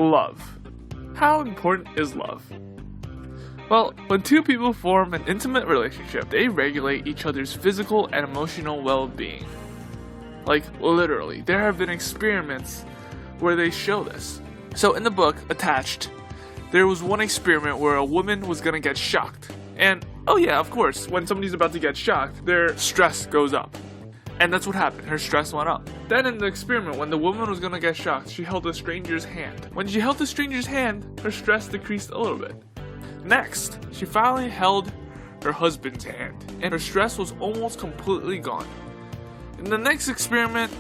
Love. How important is love? Well, when two people form an intimate relationship, they regulate each other's physical and emotional well-being. Like, literally. There have been experiments where they show this. So in the book, Attached, there was one experiment where a woman was gonna get shocked. And, oh yeah, of course, when somebody's about to get shocked, their stress goes up. And that's what happened, her stress went up. Then in the experiment, when the woman was gonna get shocked, she held a stranger's hand. When she held the stranger's hand, her stress decreased a little bit. Next, she finally held her husband's hand, and her stress was almost completely gone. In the next experiment,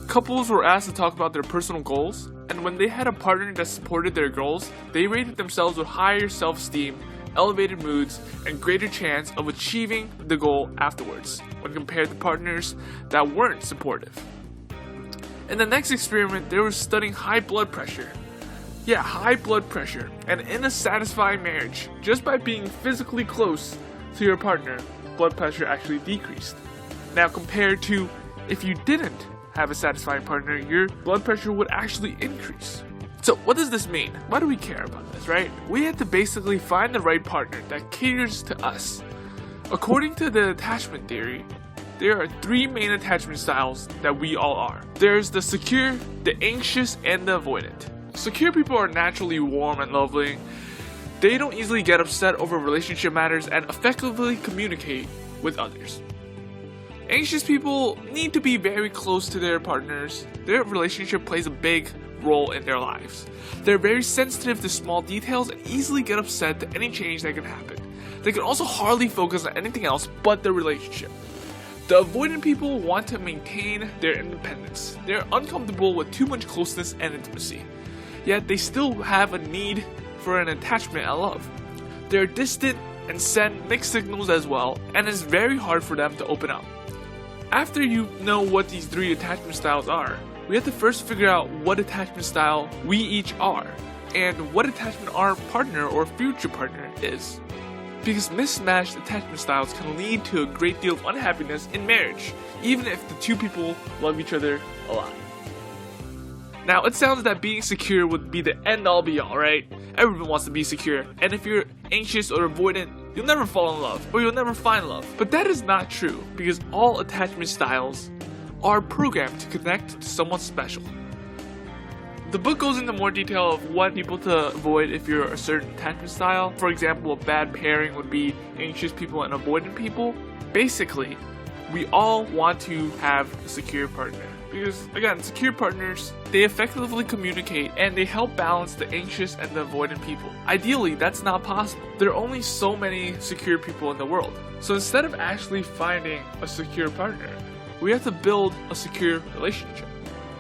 couples were asked to talk about their personal goals, and when they had a partner that supported their goals, they rated themselves with higher self-esteem, elevated moods, and greater chance of achieving the goal afterwards, when compared to partners that weren't supportive. In the next experiment, they were studying high blood pressure. Yeah, high blood pressure, and in a satisfying marriage, just by being physically close to your partner, blood pressure actually decreased. Now compared to if you didn't have a satisfying partner, your blood pressure would actually increase. So what does this mean? Why do we care about this, right? We have to basically find the right partner that caters to us. According to the attachment theory, there are three main attachment styles that we all are. There's the secure, the anxious, and the avoidant. Secure people are naturally warm and lovely. They don't easily get upset over relationship matters and effectively communicate with others. Anxious people need to be very close to their partners. Their relationship plays a big role in their lives. They're very sensitive to small details and easily get upset to any change that can happen. They can also hardly focus on anything else but the relationship. The avoidant people want to maintain their independence. They're uncomfortable with too much closeness and intimacy. Yet they still have a need for an attachment and love. They're distant and send mixed signals as well, and it's very hard for them to open up. After you know what these three attachment styles are, we have to first figure out what attachment style we each are, and what attachment our partner or future partner is. Because mismatched attachment styles can lead to a great deal of unhappiness in marriage, even if the two people love each other a lot. Now, it sounds that being secure would be the end-all be-all, right? Everyone wants to be secure, and if you're anxious or avoidant, you'll never fall in love, or you'll never find love. But that is not true, because all attachment styles are programmed to connect to someone special. The book goes into more detail of what people to avoid if you're a certain attachment style. For example, a bad pairing would be anxious people and avoidant people. Basically, we all want to have a secure partner. Because, again, secure partners, they effectively communicate and they help balance the anxious and the avoidant people. Ideally, that's not possible. There are only so many secure people in the world. So instead of actually finding a secure partner, we have to build a secure relationship.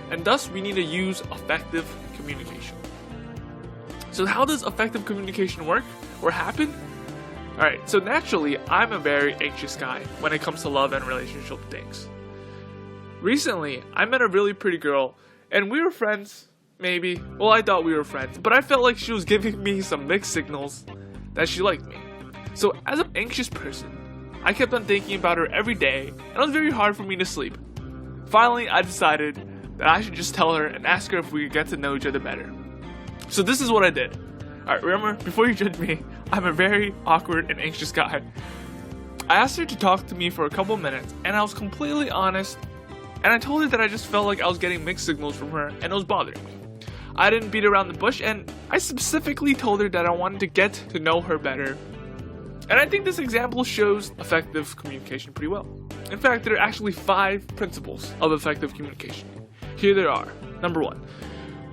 And thus, we need to use effective communication. So how does effective communication work or happen? Alright, so naturally, I'm a very anxious guy when it comes to love and relationship things. Recently, I met a really pretty girl, and we were friends, maybe. Well, I thought we were friends, but I felt like she was giving me some mixed signals that she liked me. So as an anxious person, I kept on thinking about her every day, and it was very hard for me to sleep. Finally, I decided that I should just tell her and ask her if we could get to know each other better. So this is what I did. Alright, remember, before you judge me, I'm a very awkward and anxious guy. I asked her to talk to me for a couple minutes, and I was completely honest. And I told her that I just felt like I was getting mixed signals from her and it was bothering me. I didn't beat around the bush, and I specifically told her that I wanted to get to know her better. And I think this example shows effective communication pretty well. In fact, there are actually 5 principles of effective communication. Here they are. Number 1.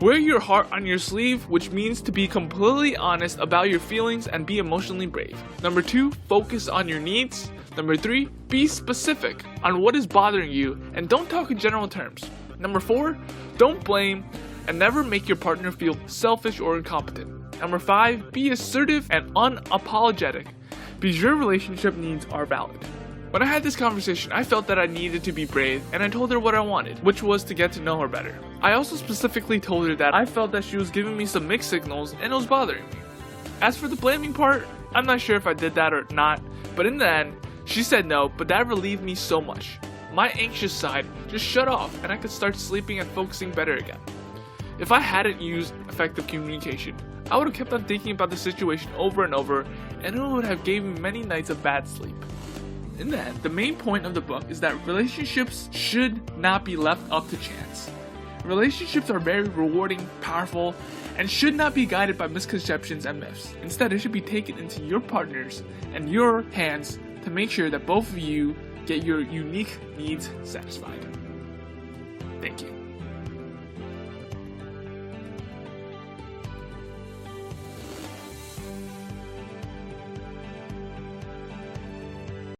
Wear your heart on your sleeve, which means to be completely honest about your feelings and be emotionally brave. Number 2. Focus on your needs. Number 3, be specific on what is bothering you and don't talk in general terms. Number 4, don't blame and never make your partner feel selfish or incompetent. Number 5, be assertive and unapologetic because your relationship needs are valid. When I had this conversation, I felt that I needed to be brave and I told her what I wanted, which was to get to know her better. I also specifically told her that I felt that she was giving me some mixed signals and it was bothering me. As for the blaming part, I'm not sure if I did that or not, but in the end, she said no, but that relieved me so much. My anxious side just shut off and I could start sleeping and focusing better again. If I hadn't used effective communication, I would have kept on thinking about the situation over and over, and it would have given me many nights of bad sleep. In the end, the main point of the book is that relationships should not be left up to chance. Relationships are very rewarding, powerful, and should not be guided by misconceptions and myths. Instead, it should be taken into your partners and your hands to make sure that both of you get your unique needs satisfied. Thank you.